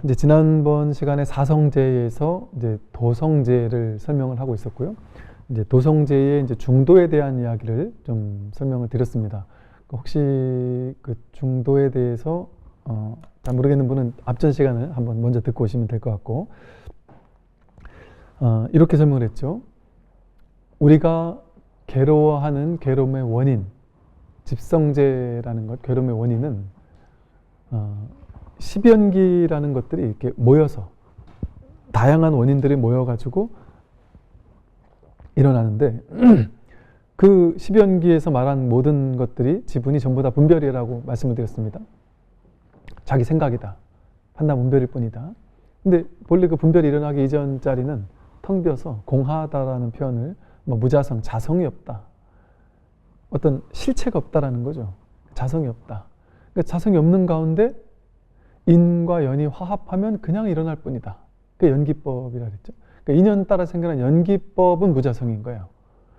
이제 지난번 시간에 사성제에서 이제 도성제를 설명을 하고 있었고요. 이제 도성제의 이제 중도에 대한 이야기를 좀 설명을 드렸습니다. 혹시 그 중도에 대해서 잘 모르겠는 분은 앞전 시간을 한번 먼저 듣고 오시면 될 것 같고, 이렇게 설명을 했죠. 우리가 괴로워하는 괴로움의 원인, 집성제라는 것, 괴로움의 원인은 십연기라는 것들이 이렇게 모여서 다양한 원인들이 모여가지고 일어나는데 그 십연기에서 말한 모든 것들이 지분이 전부 다 분별이라고 말씀을 드렸습니다. 자기 생각이다, 판단 분별일 뿐이다. 근데 본래 그 분별이 일어나기 이전 자리는 텅 비어서 공하다라는 표현을 무자성, 자성이 없다, 어떤 실체가 없다라는 거죠. 자성이 없다. 그러니까 자성이 없는 가운데 인과 연이 화합하면 그냥 일어날 뿐이다. 그게 연기법이라 그랬죠. 그러니까 인연 따라 생겨난 연기법은 무자성인 거예요.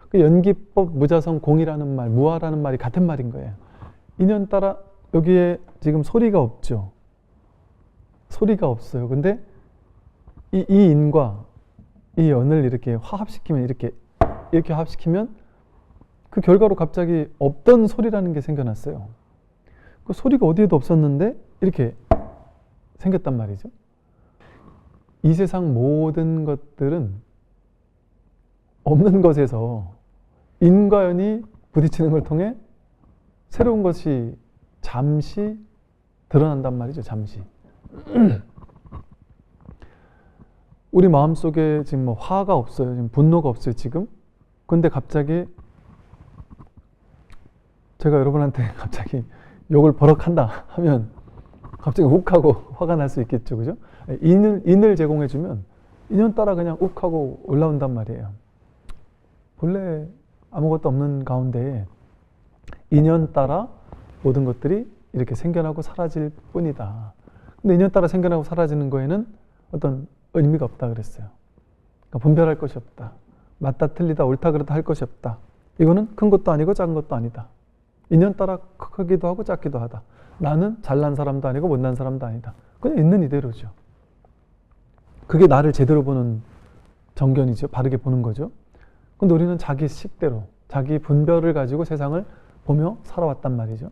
그 연기법, 무자성, 공이라는 말, 무아라는 말이 같은 말인 거예요. 인연 따라 여기에 지금 소리가 없죠. 소리가 없어요. 근데 이 인과 이 연을 이렇게 화합시키면 이렇게 화합시키면 그 결과로 갑자기 없던 소리라는 게 생겨났어요. 그 소리가 어디에도 없었는데 이렇게 생겼단 말이죠. 이 세상 모든 것들은 없는 것에서 인과 연이 부딪히는 걸 통해 새로운 것이 잠시 드러난단 말이죠. 잠시. 우리 마음속에 지금 화가 없어요. 지금 분노가 없어요. 지금. 근데 갑자기 제가 여러분한테 갑자기 욕을 버럭한다 하면 갑자기 욱하고 화가 날 수 있겠죠. 그죠? 인을 제공해주면 인연 따라 그냥 욱하고 올라온단 말이에요. 본래 아무것도 없는 가운데 인연 따라 모든 것들이 이렇게 생겨나고 사라질 뿐이다. 근데 인연 따라 생겨나고 사라지는 거에는 어떤 의미가 없다 그랬어요. 그러니까 분별할 것이 없다. 맞다 틀리다 옳다 그렇다 할 것이 없다. 이거는 큰 것도 아니고 작은 것도 아니다. 인연 따라 크기도 하고 작기도 하다. 나는 잘난 사람도 아니고 못난 사람도 아니다. 그냥 있는 이대로죠. 그게 나를 제대로 보는 정견이죠. 바르게 보는 거죠. 근데 우리는 자기 식대로, 자기 분별을 가지고 세상을 보며 살아왔단 말이죠.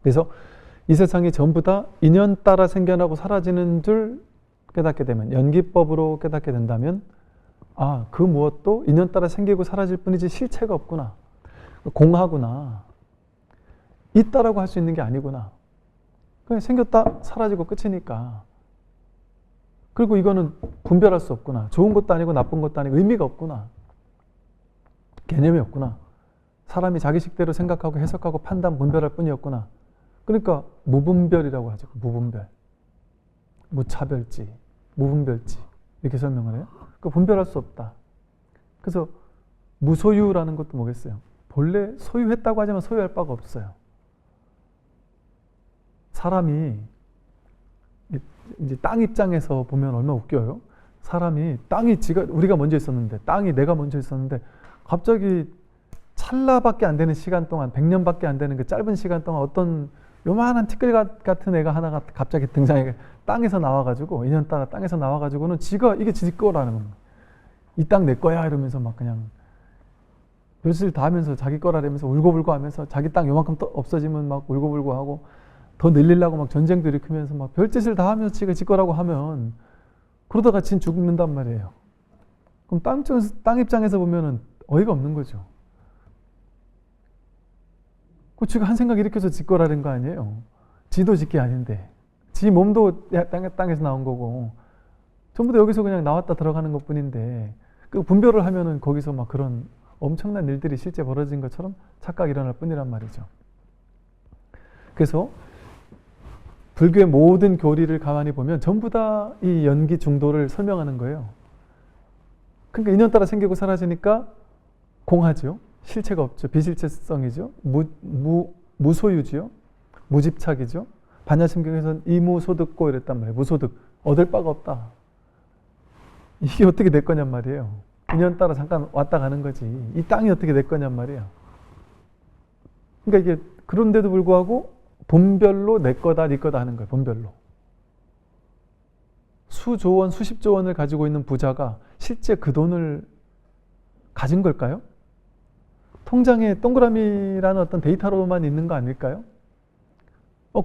그래서 이 세상이 전부 다 인연 따라 생겨나고 사라지는 줄 깨닫게 되면, 연기법으로 깨닫게 된다면, 그 무엇도 인연 따라 생기고 사라질 뿐이지 실체가 없구나. 공하구나. 있다라고 할 수 있는 게 아니구나. 그냥 생겼다 사라지고 끝이니까. 그리고 이거는 분별할 수 없구나. 좋은 것도 아니고 나쁜 것도 아니고 의미가 없구나. 개념이 없구나. 사람이 자기 식대로 생각하고 해석하고 판단, 분별할 뿐이었구나. 그러니까 무분별이라고 하죠. 무분별. 무차별지, 무분별지 이렇게 설명을 해요. 그 분별할 수 없다. 그래서 무소유라는 것도 뭐겠어요? 본래 소유했다고 하지만 소유할 바가 없어요. 사람이 이제 땅 입장에서 보면 얼마나 웃겨요. 사람이 땅이 우리가 먼저 있었는데, 땅이 내가 먼저 있었는데 갑자기 찰나밖에 안 되는 시간 동안, 100년밖에 안 되는 그 짧은 시간 동안 어떤 요만한 티끌 같은 애가 하나가 갑자기 등장해, 땅에서 나와가지고, 인연 따라 땅에서 나와가지고는 이게 지 거라는 겁니다. 이 땅 내 거야 이러면서 막 그냥 별짓을 다 하면서 자기 거라면서 울고불고 하면서, 자기 땅 요만큼 없어지면 막 울고불고 하고, 더 늘리려고 막 전쟁도 일으키면서 막 별짓을 다 하면서 지 거라고 하면, 그러다가 진 죽는단 말이에요. 그럼 땅 입장에서 보면은 어이가 없는 거죠. 그 지가 한 생각 일으켜서 지 거라는 거 아니에요. 지도 지 게 아닌데, 지 몸도 땅에서 나온 거고, 전부 다 여기서 그냥 나왔다 들어가는 것 뿐인데, 그 분별을 하면은 거기서 막 그런 엄청난 일들이 실제 벌어진 것처럼 착각이 일어날 뿐이란 말이죠. 그래서 불교의 모든 교리를 가만히 보면 전부 다 이 연기 중도를 설명하는 거예요. 그러니까 인연 따라 생기고 사라지니까 공하죠. 실체가 없죠. 비실체성이죠. 무소유지요. 무집착이죠. 반야심경에서는 이무소득고 이랬단 말이에요. 무소득, 얻을 바가 없다. 이게 어떻게 내 거냔 말이에요. 인연 따라 잠깐 왔다 가는 거지. 이 땅이 어떻게 내 거냔 말이에요. 그러니까 이게 그런데도 불구하고 분별로 내 거다, 네 거다 하는 거예요. 분별로. 수조 원, 수십조 원을 가지고 있는 부자가 실제 그 돈을 가진 걸까요? 통장에 동그라미라는 어떤 데이터로만 있는 거 아닐까요?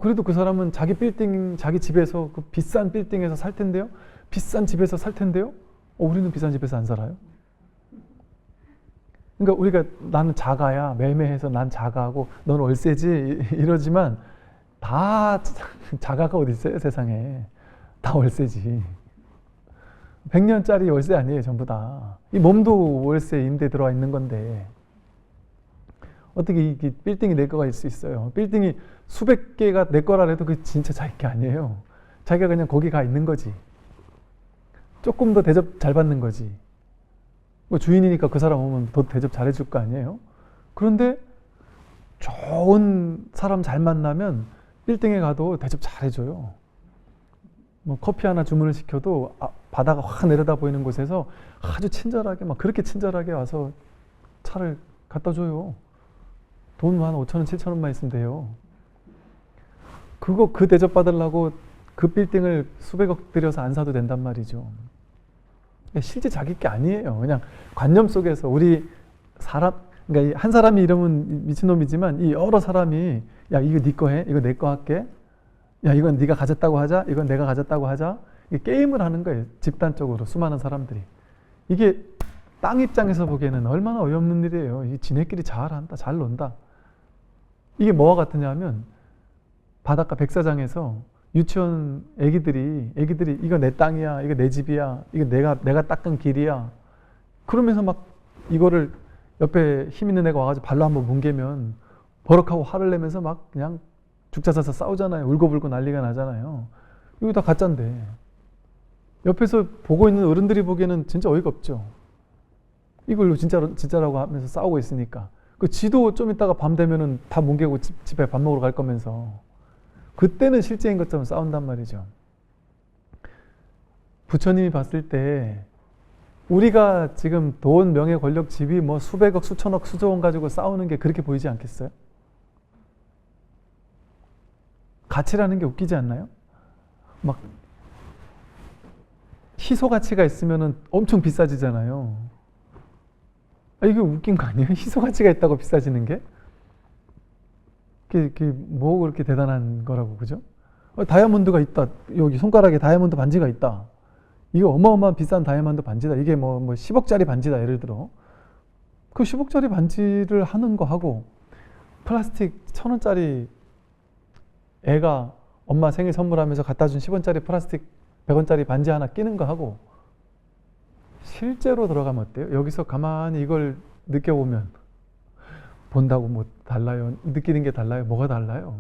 그래도 그 사람은 자기 빌딩, 자기 집에서 그 비싼 빌딩에서 살 텐데요? 비싼 집에서 살 텐데요? 우리는 비싼 집에서 안 살아요? 그러니까 우리가 나는 자가야, 매매해서 난 자가하고 넌 월세지 이러지만 다 자가가 어디 있어요, 세상에. 다 월세지. 100년짜리 월세 아니에요, 전부 다. 이 몸도 월세 임대 들어와 있는 건데 어떻게 이 빌딩이 내 거가 일 수 있어요? 빌딩이 수백 개가 내 거라 해도 그게 진짜 자기 게 아니에요. 자기가 그냥 거기 가 있는 거지. 조금 더 대접 잘 받는 거지. 뭐 주인이니까 그 사람 오면 더 대접 잘 해줄 거 아니에요? 그런데 좋은 사람 잘 만나면 빌딩에 가도 대접 잘 해줘요. 뭐 커피 하나 주문을 시켜도 바다가 확 내려다 보이는 곳에서 아주 친절하게, 막 그렇게 친절하게 와서 차를 갖다 줘요. 돈 한 5,000원, 7,000원만 있으면 돼요. 그 대접 받으려고 그 빌딩을 수백억 들여서 안 사도 된단 말이죠. 실제 자기 게 아니에요. 그냥 관념 속에서 우리 사람, 그러니까 한 사람이 이러면 미친놈이지만 이 여러 사람이 야, 이거 네 거 해? 이거 내 거 할게? 야, 이건 네가 가졌다고 하자? 이건 내가 가졌다고 하자? 이게 게임을 하는 거예요. 집단적으로 수많은 사람들이. 이게 땅 입장에서 보기에는 얼마나 어이없는 일이에요. 이 지네끼리 잘한다, 잘 논다. 이게 뭐와 같으냐 하면 바닷가 백사장에서 유치원 애기들이 이거 내 땅이야, 이거 내 집이야, 이거 내가 닦은 길이야. 그러면서 막 이거를 옆에 힘 있는 애가 와가지고 발로 한번 뭉개면 버럭하고 화를 내면서 막 그냥 죽자사자 싸우잖아요. 울고불고 난리가 나잖아요. 이거 다 가짜인데 옆에서 보고 있는 어른들이 보기에는 진짜 어이가 없죠. 이걸로 진짜라고 하면서 싸우고 있으니까. 그 지도 좀 이따가 밤 되면은 다 뭉개고 집에 밥 먹으러 갈 거면서 그때는 실제인 것처럼 싸운단 말이죠. 부처님이 봤을 때 우리가 지금 돈, 명예, 권력, 집이 뭐 수백억, 수천억, 수조 원 가지고 싸우는 게 그렇게 보이지 않겠어요? 가치라는 게 웃기지 않나요? 막 희소 가치가 있으면은 엄청 비싸지잖아요. 이게 웃긴 거 아니에요? 희소 가치가 있다고 비싸지는 게? 그게 뭐 그렇게 대단한 거라고, 그죠? 다이아몬드가 있다. 여기 손가락에 다이아몬드 반지가 있다. 이거 어마어마한 비싼 다이아몬드 반지다. 이게 뭐 10억짜리 반지다. 예를 들어. 그 10억짜리 반지를 하는 거 하고 플라스틱 1,000원짜리 애가 엄마 생일 선물하면서 갖다 준 10원짜리 플라스틱 100원짜리 반지 하나 끼는 거 하고 실제로 들어가면 어때요? 여기서 가만히 이걸 느껴보면 본다고 뭐 달라요? 느끼는 게 달라요? 뭐가 달라요?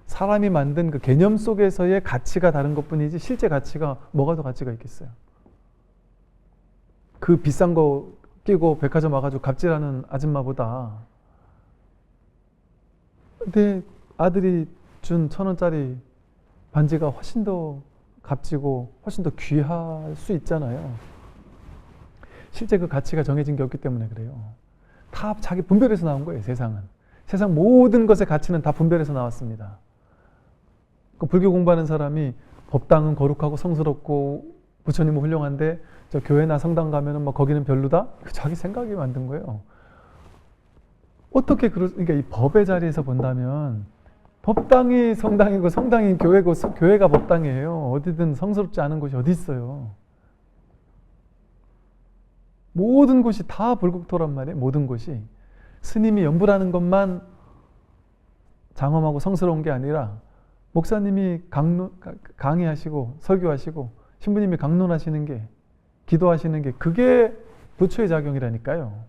사람이 만든 그 개념 속에서의 가치가 다른 것뿐이지 실제 가치가 뭐가 더 가치가 있겠어요? 그 비싼 거 끼고 백화점 와가지고 갑질하는 아줌마보다 내 아들이 준 1,000원짜리 반지가 훨씬 더 값지고 훨씬 더 귀할 수 있잖아요. 실제 그 가치가 정해진 게 없기 때문에 그래요. 다 자기 분별에서 나온 거예요, 세상은. 세상 모든 것의 가치는 다 분별에서 나왔습니다. 그 불교 공부하는 사람이 법당은 거룩하고 성스럽고 부처님은 훌륭한데 저 교회나 성당 가면은 뭐 거기는 별로다? 자기 생각이 만든 거예요. 어떻게 그러니까 이 법의 자리에서 본다면 법당이 성당이고 성당이 교회고 교회가 법당이에요. 어디든 성스럽지 않은 곳이 어디 있어요. 모든 곳이 다 불국토란 말이에요. 모든 곳이. 스님이 연불하는 것만 장엄하고 성스러운 게 아니라 목사님이 강의하시고 설교하시고 신부님이 강론하시는 게 기도하시는 게 그게 부처의 작용이라니까요.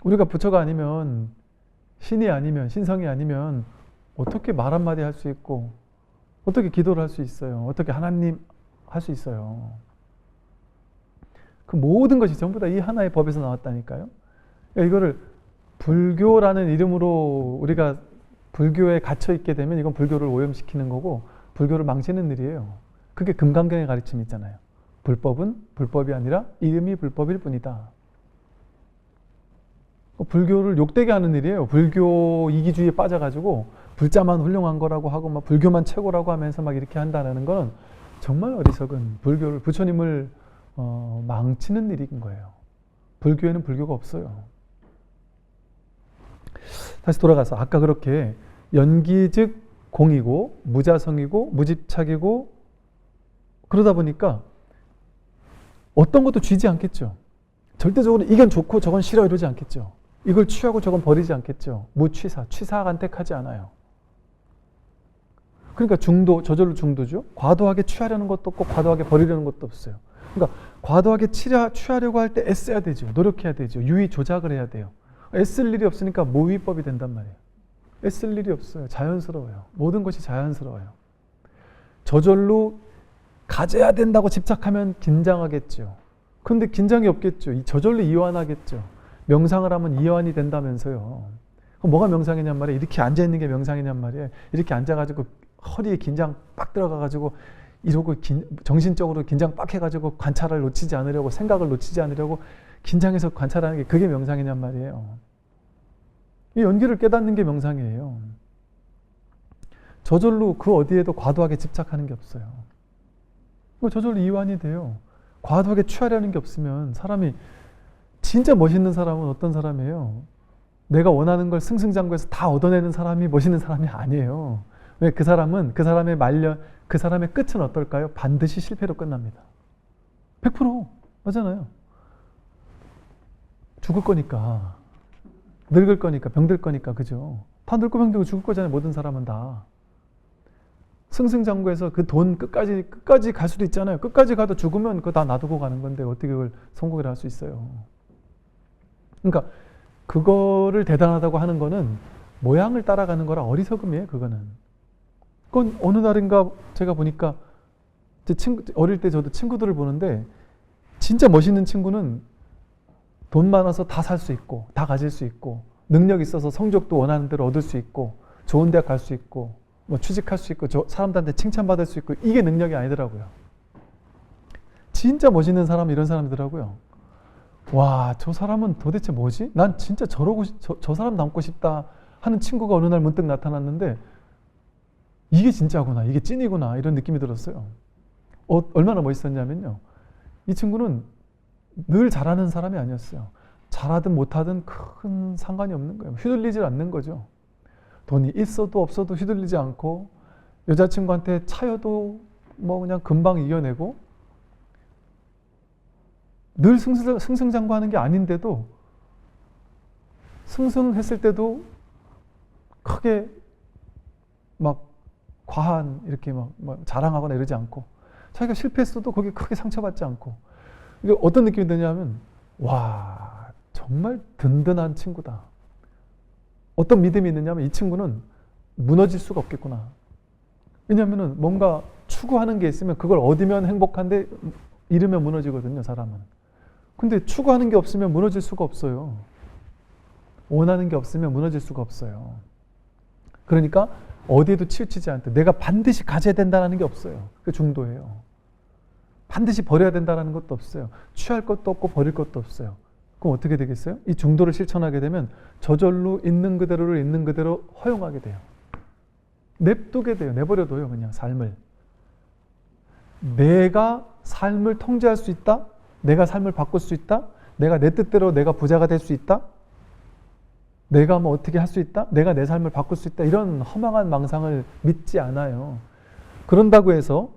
우리가 부처가 아니면 신이 아니면 신성이 아니면 어떻게 말 한마디 할 수 있고 어떻게 기도를 할 수 있어요? 어떻게 하나님 할 수 있어요? 그 모든 것이 전부 다 이 하나의 법에서 나왔다니까요. 그러니까 이거를 불교라는 이름으로 우리가 불교에 갇혀 있게 되면 이건 불교를 오염시키는 거고 불교를 망치는 일이에요. 그게 금강경의 가르침이 있잖아요. 불법은 불법이 아니라 이름이 불법일 뿐이다. 불교를 욕되게 하는 일이에요. 불교 이기주의에 빠져가지고 불자만 훌륭한 거라고 하고 막 불교만 최고라고 하면서 막 이렇게 한다는 거는 정말 어리석은 불교를, 부처님을 망치는 일인 거예요. 불교에는 불교가 없어요. 다시 돌아가서 아까 그렇게 연기 즉 공이고 무자성이고 무집착이고 그러다 보니까 어떤 것도 쥐지 않겠죠. 절대적으로 이건 좋고 저건 싫어 이러지 않겠죠. 이걸 취하고 저건 버리지 않겠죠. 무취사, 취사간택하지 않아요. 그러니까 중도, 저절로 중도죠. 과도하게 취하려는 것도 없고 과도하게 버리려는 것도 없어요. 그러니까 과도하게 취하려고 할 때 애써야 되죠. 노력해야 되죠. 유의 조작을 해야 돼요. 애쓸 일이 없으니까 무위법이 된단 말이에요. 애쓸 일이 없어요. 자연스러워요. 모든 것이 자연스러워요. 저절로 가져야 된다고 집착하면 긴장하겠죠. 그런데 긴장이 없겠죠. 저절로 이완하겠죠. 명상을 하면 이완이 된다면서요. 그럼 뭐가 명상이냔 말이에요. 이렇게 앉아있는 게 명상이냔 말이에요. 이렇게 앉아가지고 허리에 긴장 빡 들어가가지고 이러고 정신적으로 긴장 빡 해가지고 관찰을 놓치지 않으려고, 생각을 놓치지 않으려고 긴장해서 관찰하는 게 그게 명상이냔 말이에요. 이 연기를 깨닫는 게 명상이에요. 저절로 그 어디에도 과도하게 집착하는 게 없어요. 저절로 이완이 돼요. 과도하게 취하려는 게 없으면 사람이, 진짜 멋있는 사람은 어떤 사람이에요? 내가 원하는 걸 승승장구해서 다 얻어내는 사람이 멋있는 사람이 아니에요. 왜? 그 사람은, 그 사람의 그 사람의 끝은 어떨까요? 반드시 실패로 끝납니다. 100% 맞잖아요. 죽을 거니까, 늙을 거니까, 병들 거니까, 그죠? 다 늙고 병들고 죽을 거잖아요. 모든 사람은 다. 승승장구해서 그 돈 끝까지 갈 수도 있잖아요. 끝까지 가도 죽으면 그거 다 놔두고 가는 건데 어떻게 그걸 성공을 할 수 있어요. 그러니까 그거를 대단하다고 하는 거는 모양을 따라가는 거라 어리석음이에요. 그거는. 그건 어느 날인가 제가 보니까 어릴 때 저도 친구들을 보는데 진짜 멋있는 친구는 돈 많아서 다 살 수 있고 다 가질 수 있고 능력 있어서 성적도 원하는 대로 얻을 수 있고 좋은 대학 갈 수 있고 뭐 취직할 수 있고 사람들한테 칭찬받을 수 있고 이게 능력이 아니더라고요. 진짜 멋있는 사람은 이런 사람이더라고요. 와, 저 사람은 도대체 뭐지? 난 진짜 저 사람 닮고 싶다 하는 친구가 어느 날 문득 나타났는데 이게 진짜구나, 이게 찐이구나 이런 느낌이 들었어요. 얼마나 멋있었냐면요. 이 친구는 늘 잘하는 사람이 아니었어요. 잘하든 못하든 큰 상관이 없는 거예요. 휘둘리지 않는 거죠. 돈이 있어도 없어도 휘둘리지 않고 여자친구한테 차여도 뭐 그냥 금방 이겨내고 늘 승승장구하는 게 아닌데도 승승했을 때도 크게 막 과한 이렇게 막 자랑하거나 이러지 않고 자기가 실패했어도 거기에 크게 상처받지 않고 이게 어떤 느낌이 드냐면 와 정말 든든한 친구다. 어떤 믿음이 있느냐면 이 친구는 무너질 수가 없겠구나. 왜냐하면 뭔가 추구하는 게 있으면 그걸 얻으면 행복한데 잃으면 무너지거든요. 사람은. 근데 추구하는 게 없으면 무너질 수가 없어요. 원하는 게 없으면 무너질 수가 없어요. 그러니까 어디에도 치우치지 않대. 내가 반드시 가져야 된다는 게 없어요. 그게 중도예요. 반드시 버려야 된다는 것도 없어요. 취할 것도 없고 버릴 것도 없어요. 그럼 어떻게 되겠어요? 이 중도를 실천하게 되면 저절로 있는 그대로를 있는 그대로 허용하게 돼요. 냅두게 돼요. 내버려둬요. 그냥 삶을. 내가 삶을 통제할 수 있다? 내가 삶을 바꿀 수 있다? 내가 내 뜻대로 내가 부자가 될 수 있다? 내가 뭐 어떻게 할 수 있다? 내가 내 삶을 바꿀 수 있다? 이런 허망한 망상을 믿지 않아요. 그런다고 해서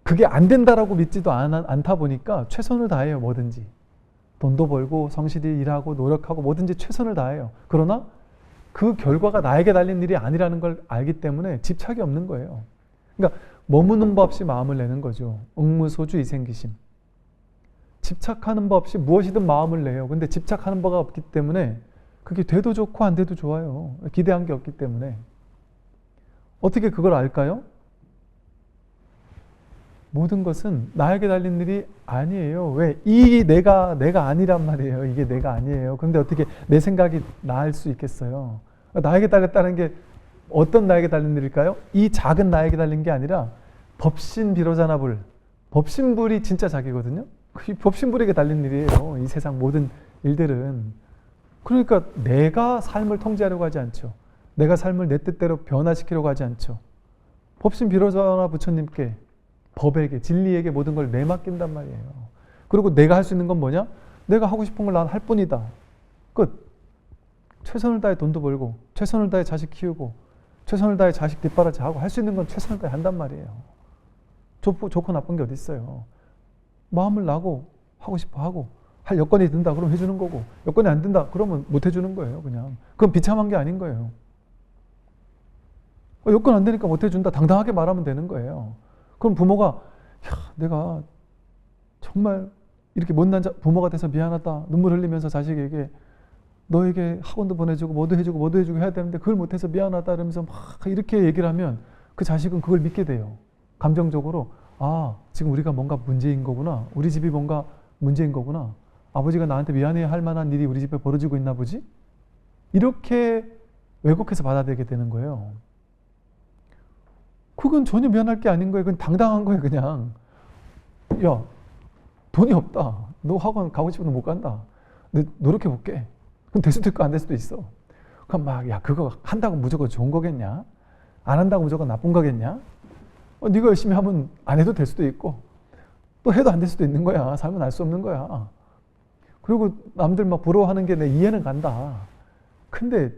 그게 안 된다라고 믿지도 않다 보니까 최선을 다해요. 뭐든지. 돈도 벌고 성실히 일하고 노력하고 뭐든지 최선을 다해요. 그러나 그 결과가 나에게 달린 일이 아니라는 걸 알기 때문에 집착이 없는 거예요. 그러니까 머무는 법 없이 마음을 내는 거죠. 응무소주 이생기심. 집착하는 법 없이 무엇이든 마음을 내요. 근데 집착하는 바가 없기 때문에 그게 돼도 좋고 안 돼도 좋아요. 기대한 게 없기 때문에. 어떻게 그걸 알까요? 모든 것은 나에게 달린 일이 아니에요. 왜? 이 내가 아니란 말이에요. 이게 내가 아니에요. 그런데 어떻게 내 생각이 나을 수 있겠어요? 나에게 달렸다는 게 어떤 나에게 달린 일일까요? 이 작은 나에게 달린 게 아니라 법신 비로자나불. 법신불이 진짜 자기거든요. 이 법신불에게 달린 일이에요. 이 세상 모든 일들은. 그러니까 내가 삶을 통제하려고 하지 않죠. 내가 삶을 내 뜻대로 변화시키려고 하지 않죠. 법신 비로자나 부처님께 법에게, 진리에게 모든 걸 내맡긴단 말이에요. 그리고 내가 할 수 있는 건 뭐냐? 내가 하고 싶은 걸 난 할 뿐이다. 끝. 최선을 다해 돈도 벌고, 최선을 다해 자식 키우고, 최선을 다해 자식 뒷바라지 하고, 할 수 있는 건 최선을 다해 한단 말이에요. 좋고 나쁜 게 어디 있어요. 마음을 나고 하고 싶어 하고, 할 여건이 든다 그러면 해주는 거고, 여건이 안 든다 그러면 못 해주는 거예요. 그냥 그건 비참한 게 아닌 거예요. 여건 안 되니까 못 해준다 당당하게 말하면 되는 거예요. 그럼 부모가 내가 정말 이렇게 못난 부모가 돼서 미안하다 눈물 흘리면서 자식에게 너에게 학원도 보내주고 뭐도 해주고 해야 되는데 그걸 못해서 미안하다 이러면서 막 이렇게 얘기를 하면 그 자식은 그걸 믿게 돼요. 감정적으로 지금 우리가 뭔가 문제인 거구나. 우리 집이 뭔가 문제인 거구나. 아버지가 나한테 미안해야 할 만한 일이 우리 집에 벌어지고 있나 보지? 이렇게 왜곡해서 받아들이게 되는 거예요. 그건 전혀 미안할 게 아닌 거예요. 그건 당당한 거예요. 그냥 야 돈이 없다. 너 학원 가고 싶어도 못 간다. 근데 노력해 볼게. 그럼 될 수도 있고 안 될 수도 있어. 그럼 그거 한다고 무조건 좋은 거겠냐? 안 한다고 무조건 나쁜 거겠냐? 네가 열심히 하면 안 해도 될 수도 있고 또 해도 안 될 수도 있는 거야. 살면 알 수 없는 거야. 그리고 남들 막 부러워하는 게 내 이해는 간다. 근데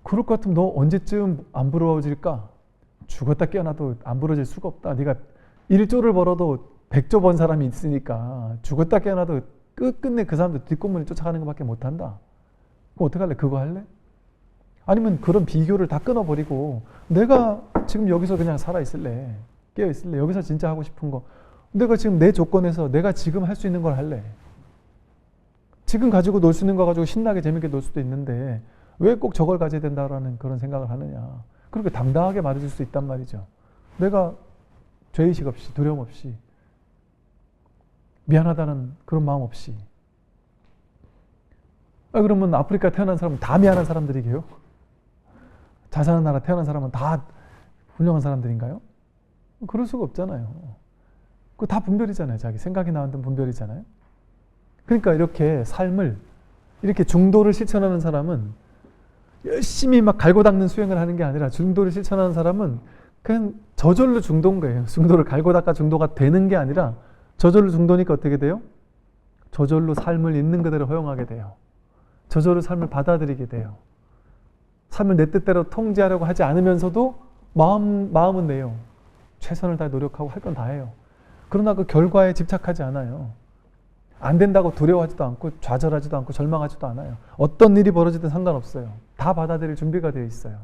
그럴 것 같으면 너 언제쯤 안 부러워질까? 죽었다 깨어나도 안 부러질 수가 없다. 네가 1조를 벌어도 100조 번 사람이 있으니까 죽었다 깨어나도 끝끝내 그 사람들 뒷공문을 쫓아가는 것밖에 못한다. 그럼 어떡할래? 그거 할래? 아니면 그런 비교를 다 끊어버리고 내가 지금 여기서 그냥 살아있을래? 깨어있을래? 여기서 진짜 하고 싶은 거 내가 지금 내 조건에서 내가 지금 할 수 있는 걸 할래? 지금 가지고 놀 수 있는 거 가지고 신나게 재밌게 놀 수도 있는데 왜 꼭 저걸 가져야 된다라는 그런 생각을 하느냐. 그렇게 당당하게 말해줄 수 있단 말이죠. 내가 죄의식 없이 두려움 없이 미안하다는 그런 마음 없이. 그러면 아프리카 태어난 사람은 다 미안한 사람들이게요? 잘 사는 나라 태어난 사람은 다 훌륭한 사람들인가요? 그럴 수가 없잖아요. 그거 다 분별이잖아요. 자기 생각이 나오는 분별이잖아요. 그러니까 이렇게 삶을 이렇게 중도를 실천하는 사람은 열심히 막 갈고 닦는 수행을 하는 게 아니라 중도를 실천하는 사람은 그냥 저절로 중도인 거예요. 중도를 갈고 닦아 중도가 되는 게 아니라 저절로 중도니까 어떻게 돼요? 저절로 삶을 있는 그대로 허용하게 돼요. 저절로 삶을 받아들이게 돼요. 삶을 내 뜻대로 통제하려고 하지 않으면서도 마음은 내요. 최선을 다해 노력하고 할 건 다 해요. 그러나 그 결과에 집착하지 않아요. 안 된다고 두려워하지도 않고 좌절하지도 않고 절망하지도 않아요. 어떤 일이 벌어지든 상관없어요. 다 받아들일 준비가 되어 있어요.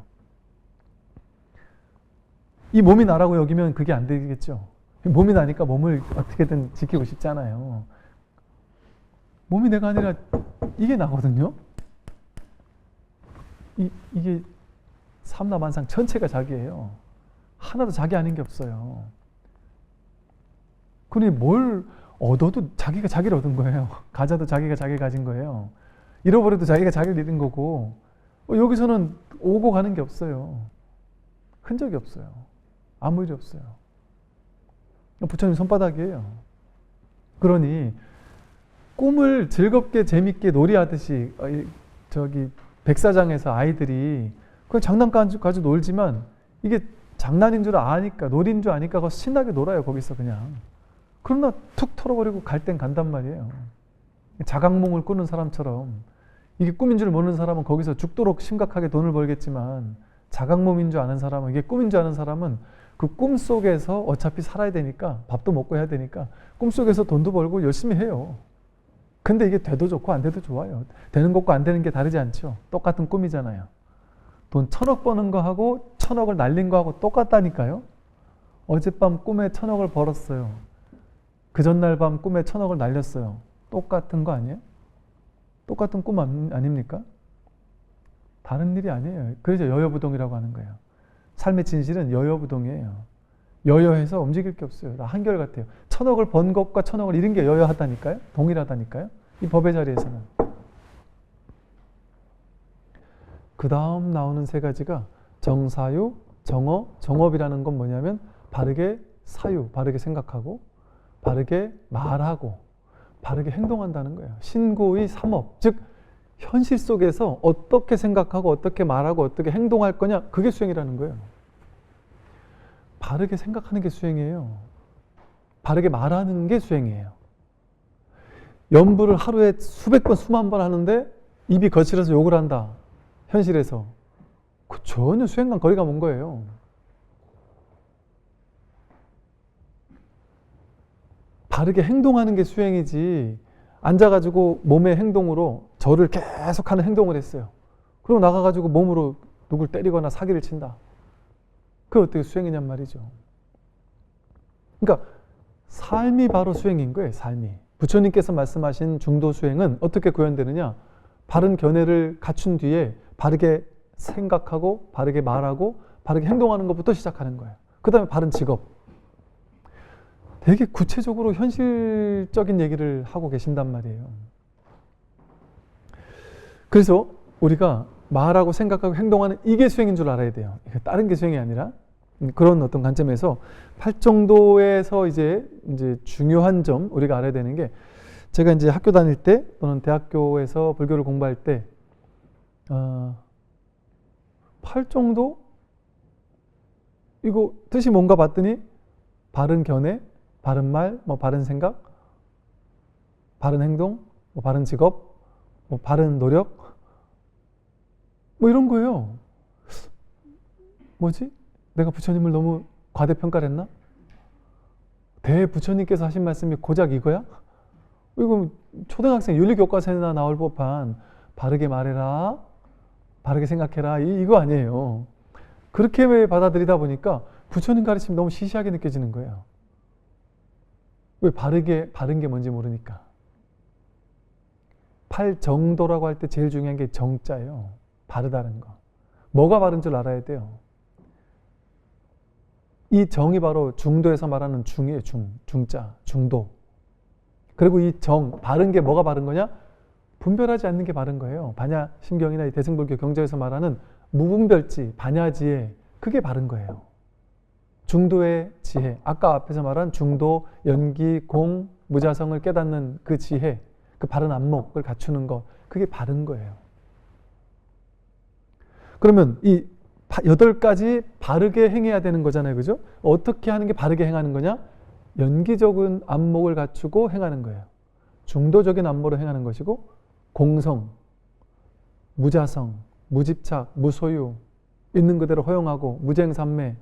이 몸이 나라고 여기면 그게 안 되겠죠. 몸이 나니까 몸을 어떻게든 지키고 싶잖아요. 몸이 내가 아니라 이게 나거든요. 이게 삼라만상 전체가 자기예요. 하나도 자기 아닌 게 없어요. 그러니 뭘 얻어도 자기가 자기를 얻은 거예요. 가져도 자기가 자기를 가진 거예요. 잃어버려도 자기가 자기를 잃은 거고 여기서는 오고 가는 게 없어요. 흔적이 없어요. 아무 일이 없어요. 부처님 손바닥이에요. 그러니 꿈을 즐겁게 재밌게 놀이하듯이 백사장에서 아이들이 그냥 장난감 가지고 놀지만 이게 장난인 줄 아니까 놀인 줄 아니까 거기서 신나게 놀아요. 거기서 그냥. 그러나 툭 털어버리고 갈 땐 간단 말이에요. 자각몽을 꾸는 사람처럼 이게 꿈인 줄 모르는 사람은 거기서 죽도록 심각하게 돈을 벌겠지만 자각몽인 줄 아는 사람은 이게 꿈인 줄 아는 사람은 그 꿈 속에서 어차피 살아야 되니까 밥도 먹고 해야 되니까 꿈 속에서 돈도 벌고 열심히 해요. 근데 이게 돼도 좋고 안 돼도 좋아요. 되는 것과 안 되는 게 다르지 않죠. 똑같은 꿈이잖아요. 돈 1000억 버는 거하고 1000억을 날린 거하고 똑같다니까요. 어젯밤 꿈에 1000억을 벌었어요. 그 전날 밤 꿈에 1000억을 날렸어요. 똑같은 거 아니에요? 똑같은 꿈 아닙니까? 다른 일이 아니에요. 그래서 여여부동이라고 하는 거예요. 삶의 진실은 여여부동이에요. 여여해서 움직일 게 없어요. 다 한결같아요. 1000억을 번 것과 1000억을 잃은 게 여여하다니까요. 동일하다니까요. 이 법의 자리에서는. 그 다음 나오는 세 가지가 정사유, 정어, 정업이라는 건 뭐냐면 바르게 사유, 바르게 생각하고 바르게 말하고 바르게 행동한다는 거예요. 신고의 삼업, 즉 현실 속에서 어떻게 생각하고 어떻게 말하고 어떻게 행동할 거냐, 그게 수행이라는 거예요. 바르게 생각하는 게 수행이에요. 바르게 말하는 게 수행이에요. 연부를 하루에 수백 번, 수만 번 하는데 입이 거칠어서 욕을 한다. 현실에서. 그 전혀 수행과 거리가 먼 거예요. 바르게 행동하는 게 수행이지, 앉아가지고 몸의 행동으로 절을 계속하는 행동을 했어요. 그리고 나가가지고 몸으로 누굴 때리거나 사기를 친다. 그게 어떻게 수행이냔 말이죠. 그러니까 삶이 바로 수행인 거예요. 삶이. 부처님께서 말씀하신 중도 수행은 어떻게 구현되느냐, 바른 견해를 갖춘 뒤에 바르게 생각하고 바르게 말하고 바르게 행동하는 것부터 시작하는 거예요. 그 다음에 바른 직업. 되게 구체적으로 현실적인 얘기를 하고 계신단 말이에요. 그래서 우리가 말하고 생각하고 행동하는 이게 수행인 줄 알아야 돼요. 다른 게 수행이 아니라. 그런 어떤 관점에서 팔정도에서 이제 중요한 점 우리가 알아야 되는 게, 제가 이제 학교 다닐 때 또는 대학교에서 불교를 공부할 때 팔정도 이거 뜻이 뭔가 봤더니 바른 견해, 바른 말, 뭐 바른 생각, 바른 행동, 뭐 바른 직업, 뭐 바른 노력, 뭐 이런 거예요. 뭐지? 내가 부처님을 너무 과대평가를 했나? 대부처님께서 하신 말씀이 고작 이거야? 이거 초등학생 윤리교과서에나 나올 법한 바르게 말해라, 바르게 생각해라, 이거 아니에요. 그렇게 받아들이다 보니까 부처님 가르침이 너무 시시하게 느껴지는 거예요. 왜? 바른 게 뭔지 모르니까. 팔정도라고 할 때 제일 중요한 게 정자예요. 바르다는 거. 뭐가 바른 줄 알아야 돼요. 이 정이 바로 중도에서 말하는 중이에요. 중자, 중도. 그리고 이 정, 바른 게 뭐가 바른 거냐? 분별하지 않는 게 바른 거예요. 반야심경이나 이 대승불교 경전에서 말하는 무분별지, 반야지혜, 그게 바른 거예요. 중도의 지혜, 아까 앞에서 말한 중도, 연기, 공, 무자성을 깨닫는 그 지혜, 그 바른 안목을 갖추는 것, 그게 바른 거예요. 그러면 이 8가지 바르게 행해야 되는 거잖아요. 그죠? 어떻게 하는 게 바르게 행하는 거냐? 연기적인 안목을 갖추고 행하는 거예요. 중도적인 안목으로 행하는 것이고, 공성, 무자성, 무집착, 무소유, 있는 그대로 허용하고, 무쟁삼매,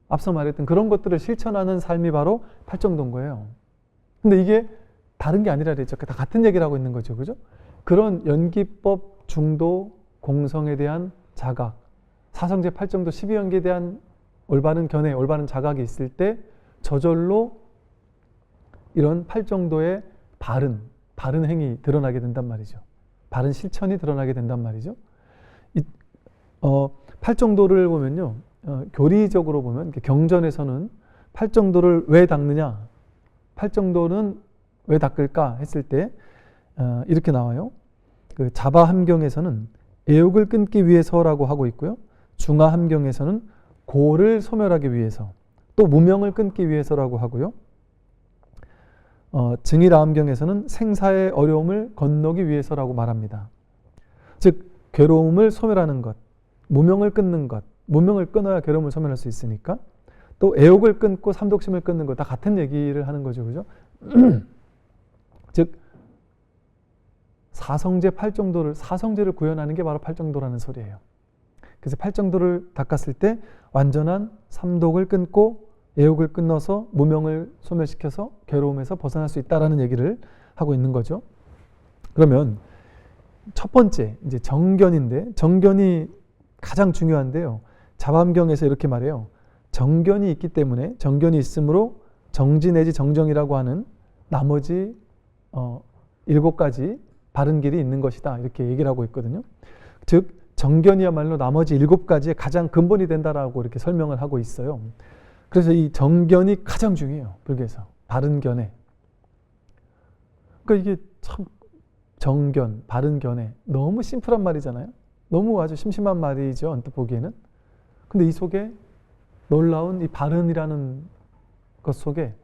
앞서 말했던 그런 것들을 실천하는 삶이 바로 팔정도인 거예요. 근데 이게 다른 게 아니라 그랬죠. 다 같은 얘기를 하고 있는 거죠. 그죠? 그런 연기법, 중도, 공성에 대한 자각, 사성제 팔정도 12연기에 대한 올바른 견해, 올바른 자각이 있을 때 저절로 이런 팔정도의 바른 행위 드러나게 된단 말이죠. 바른 실천이 드러나게 된단 말이죠. 팔정도를 보면요, 교리적으로 보면 경전에서는 팔정도를 왜 닦느냐, 팔정도는 왜 닦을까 했을 때 이렇게 나와요. 그 자바함경에서는 애욕을 끊기 위해서라고 하고 있고요. 중하함경에서는 고를 소멸하기 위해서, 또 무명을 끊기 위해서라고 하고요. 증일아함경에서는 생사의 어려움을 건너기 위해서라고 말합니다. 즉 괴로움을 소멸하는 것, 무명을 끊는 것, 무명을 끊어야 괴로움을 소멸할 수 있으니까, 또 애욕을 끊고 삼독심을 끊는 것, 다 같은 얘기를 하는 거죠. 그죠? 즉 사성제 팔정도를, 사성제를 구현하는 게 바로 팔정도라는 소리예요. 그래서 팔정도를 닦았을 때 완전한 삼독을 끊고 애욕을 끊어서 무명을 소멸시켜서 괴로움에서 벗어날 수 있다라는 얘기를 하고 있는 거죠. 그러면 첫 번째 이제 정견인데, 정견이 가장 중요한데요. 자밤경에서 이렇게 말해요. 정견이 있기 때문에, 정견이 있으므로 정지 내지 정정이라고 하는 나머지 7가지 바른 길이 있는 것이다, 이렇게 얘기를 하고 있거든요. 즉 정견이야말로 나머지 7가지의 가장 근본이 된다라고 이렇게 설명을 하고 있어요. 그래서 이 정견이 가장 중요해요. 불교에서 바른 견해. 그러니까 이게 참 정견, 바른 견해, 너무 심플한 말이잖아요. 너무 아주 심심한 말이죠, 언뜻 보기에는. 근데 이 속에 놀라운 이 바른이라는 것 속에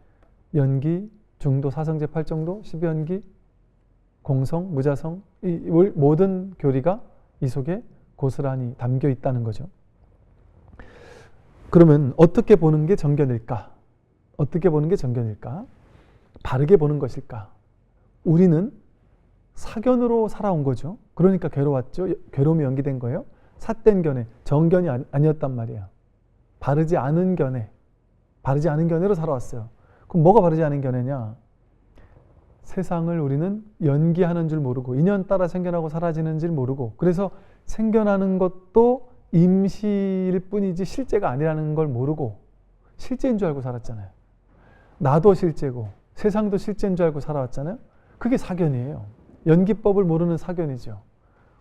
연기, 중도, 사성제 팔정도, 12연기, 공성, 무자성, 이 모든 교리가 이 속에 고스란히 담겨 있다는 거죠. 그러면 어떻게 보는 게 정견일까? 어떻게 보는 게 정견일까? 바르게 보는 것일까? 우리는 사견으로 살아온 거죠. 그러니까 괴로웠죠. 괴로움이 연기된 거예요. 삿된 견해, 정견이 아니었단 말이야. 바르지 않은 견해, 바르지 않은 견해로 살아왔어요. 그럼 뭐가 바르지 않은 견해냐? 세상을 우리는 연기하는 줄 모르고 인연 따라 생겨나고 사라지는 줄 모르고, 그래서 생겨나는 것도 임시일 뿐이지 실제가 아니라는 걸 모르고 실제인 줄 알고 살았잖아요. 나도 실제고 세상도 실제인 줄 알고 살아왔잖아요. 그게 사견이에요. 연기법을 모르는 사견이죠.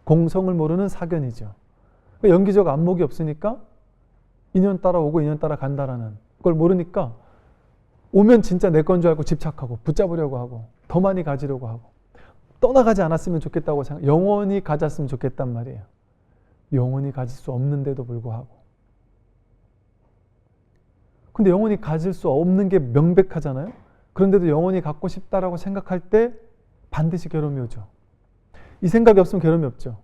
공성을 모르는 사견이죠. 연기적 안목이 없으니까 인연 따라 오고 인연 따라 간다라는 걸 모르니까 오면 진짜 내 건 줄 알고 집착하고 붙잡으려고 하고 더 많이 가지려고 하고 떠나가지 않았으면 좋겠다고 생각, 영원히 가졌으면 좋겠단 말이에요. 영원히 가질 수 없는데도 불구하고. 근데 영원히 가질 수 없는 게 명백하잖아요. 그런데도 영원히 갖고 싶다라고 생각할 때 반드시 괴로움이 오죠. 이 생각이 없으면 괴로움이 없죠.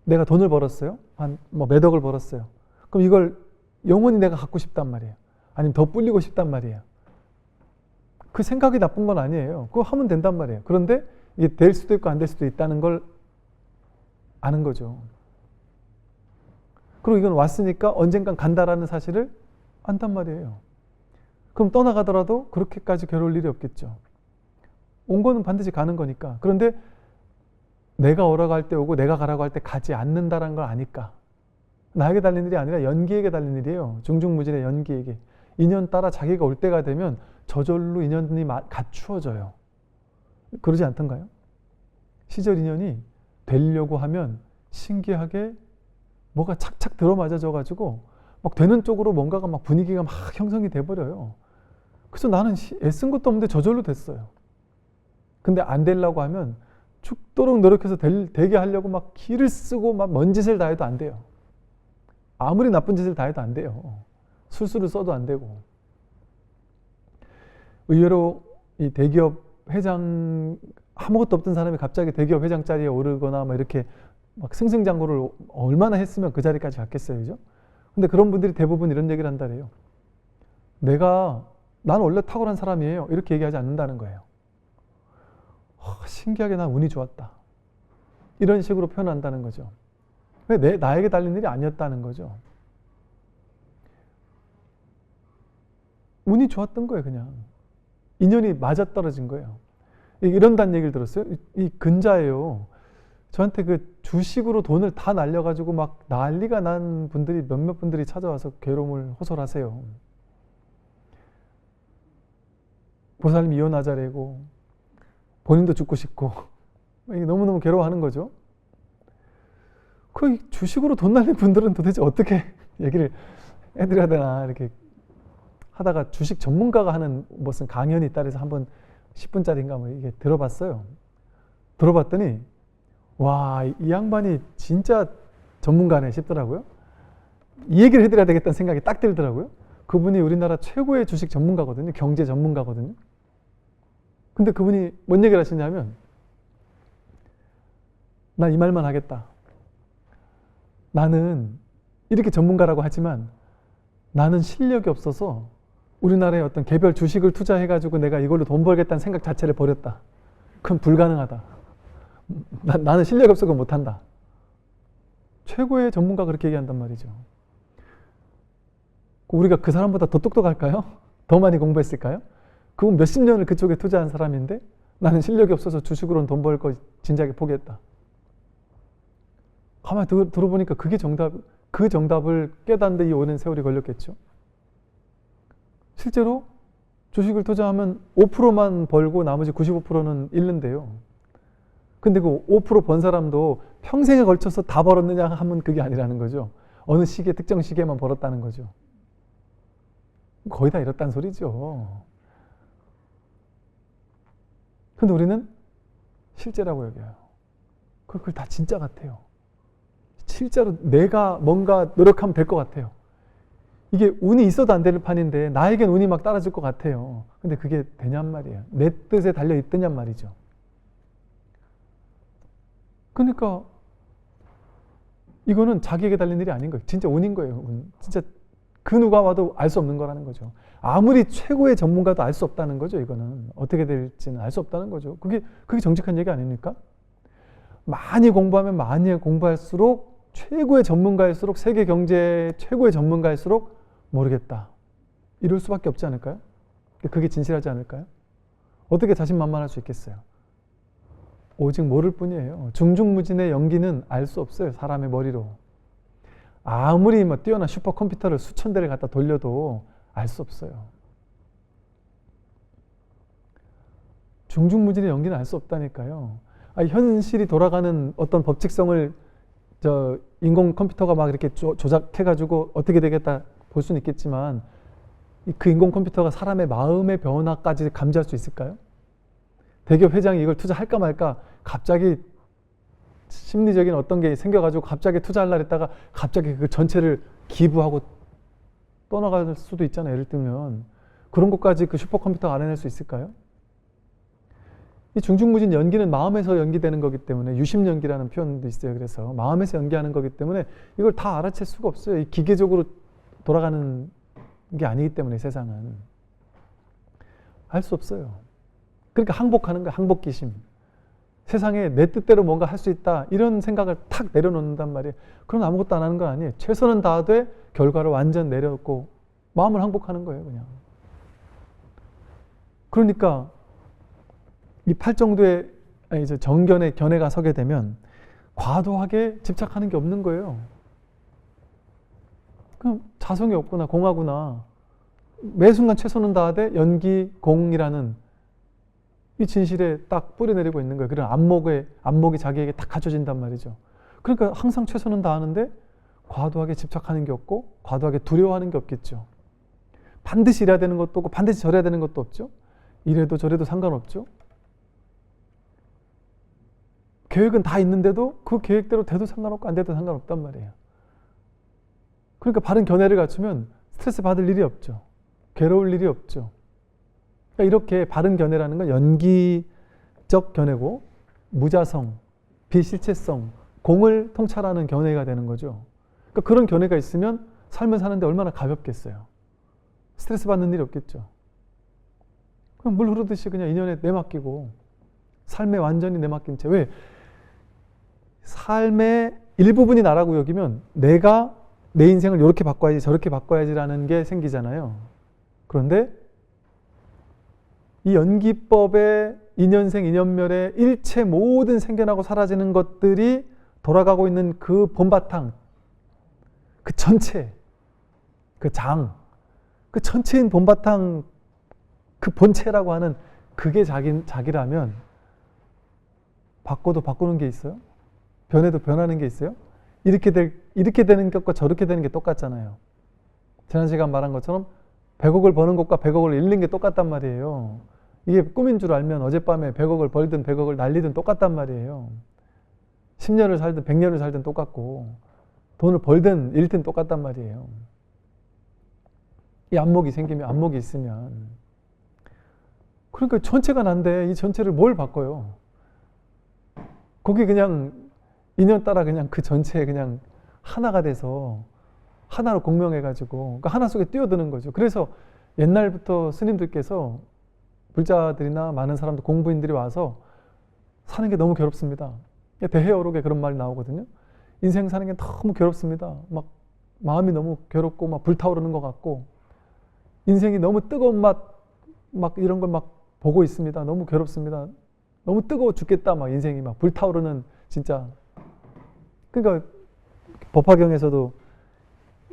내가 돈을 벌었어요. 한 몇 억을 벌었어요. 그럼 이걸 영원히 내가 갖고 싶단 말이에요. 아니면 더 불리고 싶단 말이에요. 그 생각이 나쁜 건 아니에요. 그거 하면 된단 말이에요. 그런데 이게 될 수도 있고 안 될 수도 있다는 걸 아는 거죠. 그리고 이건 왔으니까 언젠간 간다라는 사실을 안단 말이에요. 그럼 떠나가더라도 그렇게까지 괴로울 일이 없겠죠. 온 거는 반드시 가는 거니까. 그런데 내가 오라고 할 때 오고 내가 가라고 할 때 가지 않는다는 걸 아니까. 나에게 달린 일이 아니라 연기에게 달린 일이에요. 중중무진의 연기에게. 인연 따라 자기가 올 때가 되면 저절로 인연이 갖추어져요. 그러지 않던가요? 시절 인연이 되려고 하면 신기하게 뭐가 착착 들어맞아져 가지고 막 되는 쪽으로 뭔가가 막 분위기가 막 형성이 돼버려요. 그래서 나는 애쓴 것도 없는데 저절로 됐어요. 근데 안 되려고 하면 죽도록 노력해서 되게 하려고 막 기를 쓰고 막 먼 짓을 다 해도 안 돼요. 아무리 나쁜 짓을 다 해도 안 돼요. 술수를 써도 안 되고. 의외로 이 대기업 회장, 아무것도 없던 사람이 갑자기 대기업 회장 자리에 오르거나 막 이렇게 막 승승장구를 얼마나 했으면 그 자리까지 갔겠어요. 그죠? 근데 그런 분들이 대부분 이런 얘기를 한다래요. 난 원래 탁월한 사람이에요. 이렇게 얘기하지 않는다는 거예요. 신기하게 난 운이 좋았다. 이런 식으로 표현한다는 거죠. 나에게 달린 일이 아니었다는 거죠. 운이 좋았던 거예요, 그냥. 인연이 맞아떨어진 거예요. 이런다는 얘기를 들었어요. 이 근자예요. 저한테 그 주식으로 돈을 다 날려가지고 막 난리가 난 분들이 몇몇 분들이 찾아와서 괴로움을 호소하세요. 보살님 이혼하자래고 본인도 죽고 싶고 너무너무 괴로워하는 거죠. 그 주식으로 돈 날린 분들은 도대체 어떻게 얘기를 해드려야 되나 이렇게 하다가 주식 전문가가 하는 무슨 강연이 있다 해서 한번 10분짜리인가 뭐 이게 들어봤어요. 들어봤더니 와, 이 양반이 진짜 전문가네 싶더라고요. 이 얘기를 해드려야 되겠다는 생각이 딱 들더라고요. 그분이 우리나라 최고의 주식 전문가거든요. 경제 전문가거든요. 근데 그분이 뭔 얘기를 하시냐면 나 이 말만 하겠다. 나는 이렇게 전문가라고 하지만 나는 실력이 없어서 우리나라의 어떤 개별 주식을 투자해가지고 내가 이걸로 돈 벌겠다는 생각 자체를 버렸다. 그건 불가능하다. 나는 실력이 없어서 못한다. 최고의 전문가 그렇게 얘기한단 말이죠. 우리가 그 사람보다 더 똑똑할까요? 더 많이 공부했을까요? 그분 몇십 년을 그쪽에 투자한 사람인데 나는 실력이 없어서 주식으로는 돈 벌 거 진작에 포기했다. 가만히 들어보니까 그게 그 정답을 깨닫는 데 이 오랜 세월이 걸렸겠죠. 실제로 주식을 투자하면 5%만 벌고 나머지 95%는 잃는데요. 근데 그 5% 번 사람도 평생에 걸쳐서 다 벌었느냐 하면 그게 아니라는 거죠. 어느 시기에 특정 시기에만 벌었다는 거죠. 거의 다 이렇다는 소리죠. 근데 우리는 실제라고 여겨요. 그걸 다 진짜 같아요. 실제로 내가 뭔가 노력하면 될 것 같아요. 이게 운이 있어도 안 되는 판인데 나에겐 운이 막 따라줄 것 같아요. 근데 그게 되냔 말이에요. 내 뜻에 달려 있더냔 말이죠. 그러니까 이거는 자기에게 달린 일이 아닌 거예요. 진짜 운인 거예요. 운. 진짜 그 누가 와도 알 수 없는 거라는 거죠. 아무리 최고의 전문가도 알 수 없다는 거죠. 이거는 어떻게 될지는 알 수 없다는 거죠. 그게 정직한 얘기 아닙니까? 많이 공부하면 많이 공부할수록 최고의 전문가일수록 세계 경제 최고의 전문가일수록 모르겠다. 이럴 수밖에 없지 않을까요? 그게 진실하지 않을까요? 어떻게 자신만만할 수 있겠어요? 오직 모를 뿐이에요. 중중무진의 연기는 알 수 없어요. 사람의 머리로. 아무리 뛰어난 슈퍼컴퓨터를 수천 대를 갖다 돌려도 알 수 없어요. 중중무진의 연기는 알 수 없다니까요. 현실이 돌아가는 어떤 법칙성을 인공 컴퓨터가 막 이렇게 조작해가지고 어떻게 되겠다 볼 수는 있겠지만 그 인공 컴퓨터가 사람의 마음의 변화까지 감지할 수 있을까요? 대기업 회장이 이걸 투자할까 말까 갑자기 심리적인 어떤 게 생겨가지고 갑자기 투자하려고 했다가 갑자기 그 전체를 기부하고 떠나갈 수도 있잖아요. 예를 들면 그런 것까지 그 슈퍼컴퓨터가 알아낼 수 있을까요? 이 중중무진 연기는 마음에서 연기되는 거기 때문에 유심연기라는 표현도 있어요. 그래서 마음에서 연기하는 거기 때문에 이걸 다 알아챌 수가 없어요. 이 기계적으로 돌아가는 게 아니기 때문에 세상은 알 수 없어요. 그러니까 항복하는 거야. 항복기심. 세상에 내 뜻대로 뭔가 할 수 있다 이런 생각을 탁 내려놓는단 말이에요. 그럼 아무것도 안 하는 건 아니에요. 최선은 다하되 결과를 완전 내려놓고 마음을 항복하는 거예요. 그냥. 그러니까 이 팔정도의 이제 정견의 견해가 서게 되면 과도하게 집착하는 게 없는 거예요. 그럼 자성이 없구나, 공하구나. 매 순간 최선은 다하되 연기, 공이라는 이 진실에 딱 뿌려내리고 있는 거예요. 그런 안목이 자기에게 딱 갖춰진단 말이죠. 그러니까 항상 최선은 다하는데 과도하게 집착하는 게 없고 과도하게 두려워하는 게 없겠죠. 반드시 이래야 되는 것도 없고 반드시 저래야 되는 것도 없죠. 이래도 저래도 상관없죠. 계획은 다 있는데도 그 계획대로 돼도 상관없고 안 돼도 상관없단 말이에요. 그러니까 바른 견해를 갖추면 스트레스 받을 일이 없죠. 괴로울 일이 없죠. 그러니까 이렇게 바른 견해라는 건 연기적 견해고 무자성, 비실체성, 공을 통찰하는 견해가 되는 거죠. 그러니까 그런 견해가 있으면 삶을 사는데 얼마나 가볍겠어요. 스트레스 받는 일이 없겠죠. 그냥 물 흐르듯이 그냥 인연에 내맡기고 삶에 완전히 내맡긴 채. 왜? 삶의 일부분이 나라고 여기면 내가 내 인생을 이렇게 바꿔야지 저렇게 바꿔야지라는 게 생기잖아요. 그런데 이 연기법의 인연생 인연멸의 일체 모든 생겨나고 사라지는 것들이 돌아가고 있는 그 본바탕, 그 전체, 그 전체인 본바탕, 그 본체라고 하는 그게 자기라면 바꿔도 바꾸는 게 있어요? 변해도 변하는 게 있어요? 이렇게 되는 것과 저렇게 되는 게 똑같잖아요. 지난 시간 말한 것처럼 100억을 버는 것과 100억을 잃는 게 똑같단 말이에요. 이게 꿈인 줄 알면 어젯밤에 100억을 벌든 100억을 날리든 똑같단 말이에요. 10년을 살든 100년을 살든 똑같고 돈을 벌든 잃든 똑같단 말이에요. 이 안목이 생기면 안목이 있으면 그러니까 전체가 난데 이 전체를 뭘 바꿔요? 거기 그냥 인연 따라 그냥 그 전체에 그냥 하나가 돼서 하나로 공명해가지고 그러니까 하나 속에 뛰어드는 거죠. 그래서 옛날부터 스님들께서 불자들이나 많은 사람들 공부인들이 와서 사는 게 너무 괴롭습니다. 대해어록에 그런 말이 나오거든요. 인생 사는 게 너무 괴롭습니다. 막 마음이 너무 괴롭고 막 불타오르는 것 같고 인생이 너무 뜨거운 막 이런 걸 막 보고 있습니다. 너무 괴롭습니다. 너무 뜨거워 죽겠다. 막 인생이 막 불타오르는 진짜. 그러니까 법화경에서도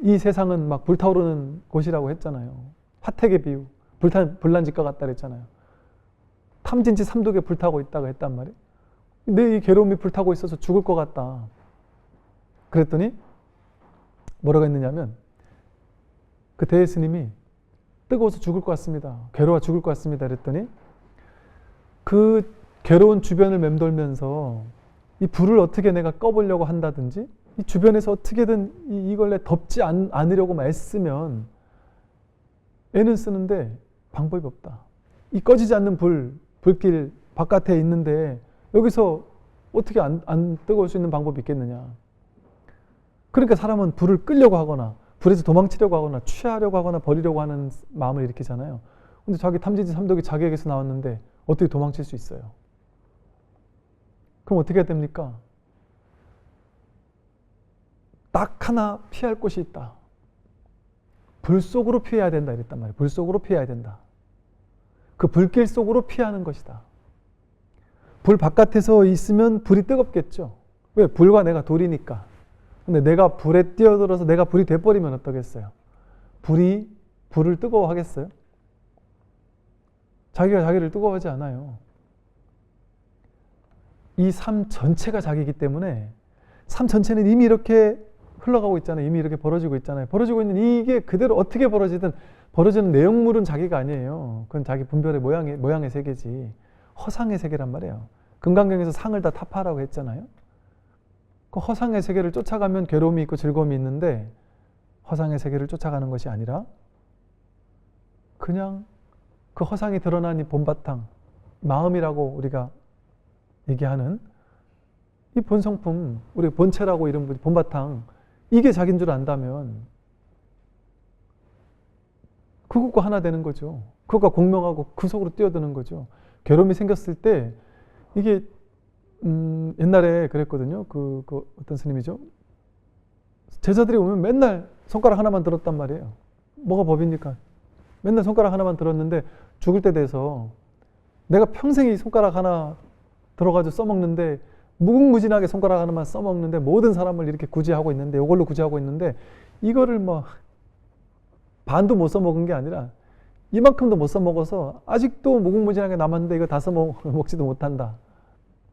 이 세상은 막 불타오르는 곳이라고 했잖아요. 화택의 비유. 불난집과 같다 그랬잖아요. 탐진치 삼독에 불타고 있다고 했단 말이에요. 내 이 괴로움이 불타고 있어서 죽을 것 같다. 그랬더니 뭐라고 했느냐면 그 대스님이 뜨거워서 죽을 것 같습니다. 괴로워 죽을 것 같습니다. 그랬더니 그 괴로운 주변을 맴돌면서 이 불을 어떻게 내가 꺼보려고 한다든지 이 주변에서 어떻게든 이걸 덮지 않으려고 애쓰면 애는 쓰는데 방법이 없다. 이 꺼지지 않는 불길 바깥에 있는데 여기서 어떻게 안 뜨거울 수 있는 방법이 있겠느냐. 그러니까 사람은 불을 끄려고 하거나 불에서 도망치려고 하거나 취하려고 하거나 버리려고 하는 마음을 일으키잖아요. 근데 자기 탐진치 삼독이 자기에게서 나왔는데 어떻게 도망칠 수 있어요? 그럼 어떻게 해야 됩니까? 딱 하나 피할 곳이 있다. 불 속으로 피해야 된다 이랬단 말이에요. 불 속으로 피해야 된다. 그 불길 속으로 피하는 것이다. 불 바깥에서 있으면 불이 뜨겁겠죠. 왜? 불과 내가 둘이니까. 근데 내가 불에 뛰어들어서 내가 불이 돼버리면 어떠겠어요? 불이 불을 뜨거워하겠어요? 자기가 자기를 뜨거워하지 않아요. 이 삶 전체가 자기이기 때문에 삶 전체는 이미 이렇게 흘러가고 있잖아요. 이미 이렇게 벌어지고 있잖아요. 벌어지고 있는 이게 그대로 어떻게 벌어지든 벌어지는 내용물은 자기가 아니에요. 그건 자기 분별의 모양의 세계지. 허상의 세계란 말이에요. 금강경에서 상을 다 타파하라고 했잖아요. 그 허상의 세계를 쫓아가면 괴로움이 있고 즐거움이 있는데 허상의 세계를 쫓아가는 것이 아니라 그냥 그 허상이 드러난 이 본바탕, 마음이라고 우리가 얘기하는 이 본성품, 우리 본체라고 이름 부르는 본바탕, 이게 자기인 줄 안다면 그것과 하나 되는 거죠. 그것과 공명하고 그 속으로 뛰어드는 거죠. 괴로움이 생겼을 때 이게 옛날에 그랬거든요. 그 어떤 스님이죠? 제자들이 오면 맨날 손가락 하나만 들었단 말이에요. 뭐가 법입니까? 맨날 손가락 하나만 들었는데 죽을 때 돼서 내가 평생 이 손가락 하나 들어가지고 써먹는데 무궁무진하게 손가락 하나만 써먹는데 모든 사람을 이렇게 구제하고 있는데 이걸로 구제하고 있는데 이거를 뭐 반도 못 써먹은 게 아니라 이만큼도 못 써먹어서 아직도 무궁무진하게 남았는데 이거 다 써먹지도 못한다.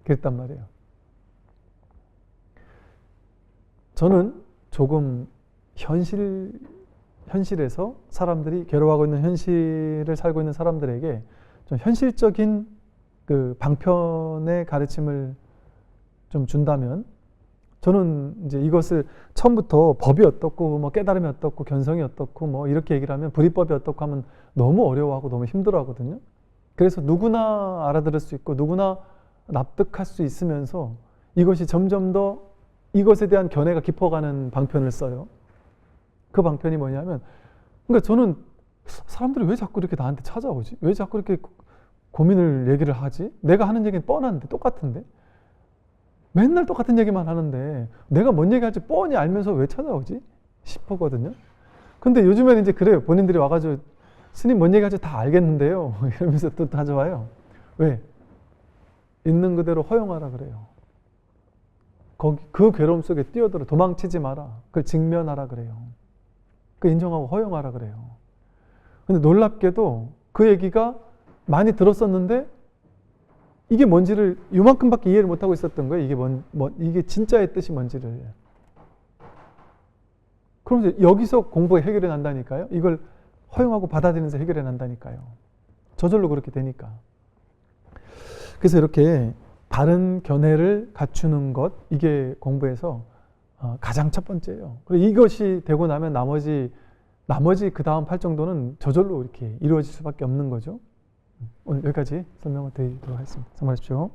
그랬단 말이에요. 저는 조금 현실에서 사람들이 괴로워하고 있는 현실을 살고 있는 사람들에게 좀 현실적인 그 방편의 가르침을 좀 준다면 저는 이제 이것을 처음부터 법이 어떻고 뭐 깨달음이 어떻고 견성이 어떻고 뭐 이렇게 얘기를 하면 불이법이 어떻고 하면 너무 어려워하고 너무 힘들어 하거든요. 그래서 누구나 알아들을 수 있고 누구나 납득할 수 있으면서 이것이 점점 더 이것에 대한 견해가 깊어가는 방편을 써요. 그 방편이 뭐냐면, 그러니까 저는 사람들이 왜 자꾸 이렇게 나한테 찾아오지? 왜 자꾸 이렇게 고민을 얘기를 하지? 내가 하는 얘기는 뻔한데, 똑같은데? 맨날 똑같은 얘기만 하는데 내가 뭔 얘기할지 뻔히 알면서 왜 찾아오지? 싶었거든요. 근데 요즘에는 이제 그래요. 본인들이 와가지고 스님 뭔 얘기할지 다 알겠는데요. 이러면서 또 가져와요. 왜? 있는 그대로 허용하라 그래요. 그 괴로움 속에 뛰어들어 도망치지 마라. 그걸 직면하라 그래요. 그 인정하고 허용하라 그래요. 근데 놀랍게도 그 얘기가 많이 들었었는데 이게 뭔지를 요만큼밖에 이해를 못하고 있었던 거예요. 이게 이게 진짜의 뜻이 뭔지를. 그럼 이제 여기서 공부가 해결이 난다니까요. 이걸 허용하고 받아들이면서 해결이 난다니까요. 저절로 그렇게 되니까. 그래서 이렇게 바른 견해를 갖추는 것, 이게 공부에서 가장 첫 번째예요. 그리고 이것이 되고 나면 나머지 그 다음 8정도는 저절로 이렇게 이루어질 수밖에 없는 거죠. 오늘 여기까지 설명을 드리도록 하겠습니다. 수고하십시오.